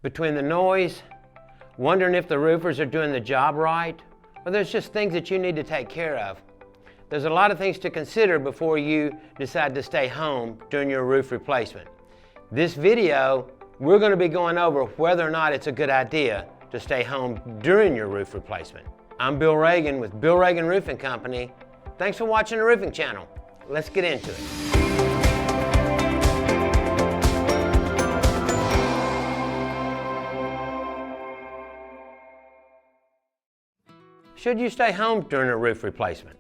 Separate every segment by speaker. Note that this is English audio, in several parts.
Speaker 1: Between the noise, wondering if the roofers are doing the job right, or there's just things that you need to take care of. There's a lot of things to consider before you decide to stay home during your roof replacement. This video, we're going to be going over whether or not it's a good idea to stay home during your roof replacement. I'm Bill Ragan with Bill Ragan Roofing Company. Thanks for watching the Roofing Channel. Let's get into it. Should you stay home during a roof replacement?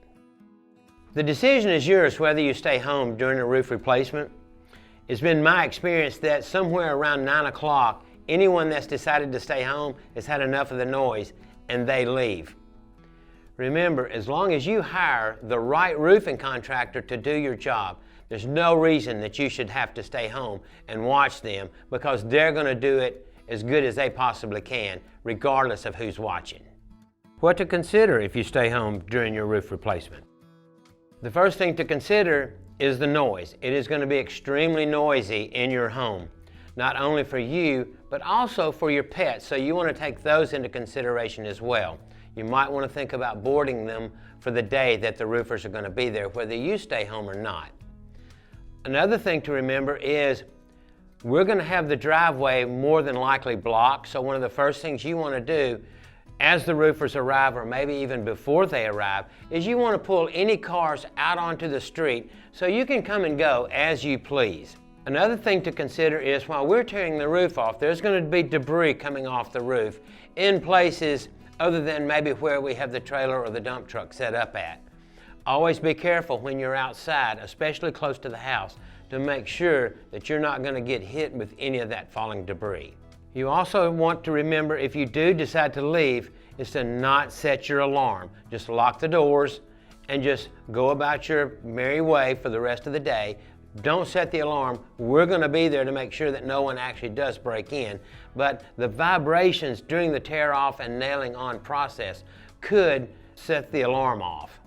Speaker 1: The decision is yours whether you stay home during a roof replacement. It's been my experience that somewhere around 9 o'clock, anyone that's decided to stay home has had enough of the noise and they leave. Remember, as long as you hire the right roofing contractor to do your job, there's no reason that you should have to stay home and watch them, because they're going to do it as good as they possibly can, regardless of who's watching. What to consider if you stay home during your roof replacement? The first thing to consider is the noise. It is going to be extremely noisy in your home, not only for you, but also for your pets, so you want to take those into consideration as well. You might want to think about boarding them for the day that the roofers are going to be there, whether you stay home or not. Another thing to remember is we're going to have the driveway more than likely blocked, so one of the first things you want to do as the roofers arrive, or maybe even before they arrive, is you want to pull any cars out onto the street so you can come and go as you please. Another thing to consider is while we're tearing the roof off, there's going to be debris coming off the roof in places other than maybe where we have the trailer or the dump truck set up at. Always be careful when you're outside, especially close to the house, to make sure that you're not going to get hit with any of that falling debris. You also want to remember, if you do decide to leave, is to not set your alarm. Just lock the doors and just go about your merry way for the rest of the day. Don't set the alarm. We're going to be there to make sure that no one actually does break in. But the vibrations during the tear off and nailing on process could set the alarm off.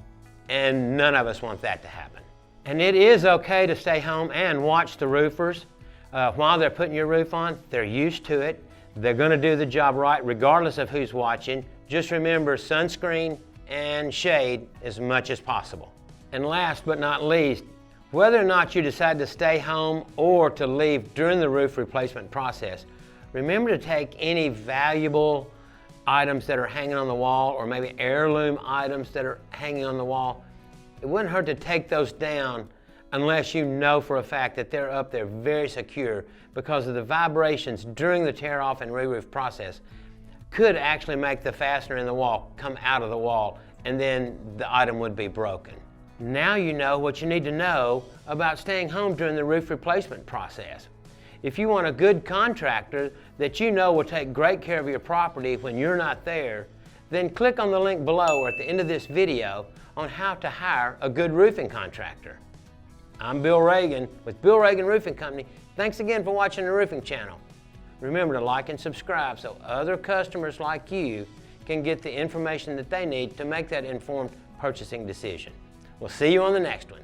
Speaker 1: And none of us want that to happen. And it is okay to stay home and watch the roofers. While they're putting your roof on, they're used to it. They're going to do the job right regardless of who's watching. Just remember sunscreen and shade as much as possible. And last but not least, whether or not you decide to stay home or to leave during the roof replacement process, remember to take any valuable items that are hanging on the wall, or maybe heirloom items that are hanging on the wall. It wouldn't hurt to take those down unless you know for a fact that they're up there very secure, because of the vibrations during the tear off and re-roof process could actually make the fastener in the wall come out of the wall, and then the item would be broken. Now you know what you need to know about staying home during the roof replacement process. If you want a good contractor that you know will take great care of your property when you're not there, then click on the link below or at the end of this video on how to hire a good roofing contractor. I'm Bill Ragan with Bill Ragan Roofing Company. Thanks again for watching the Roofing Channel. Remember to like and subscribe so other customers like you can get the information that they need to make that informed purchasing decision. We'll see you on the next one.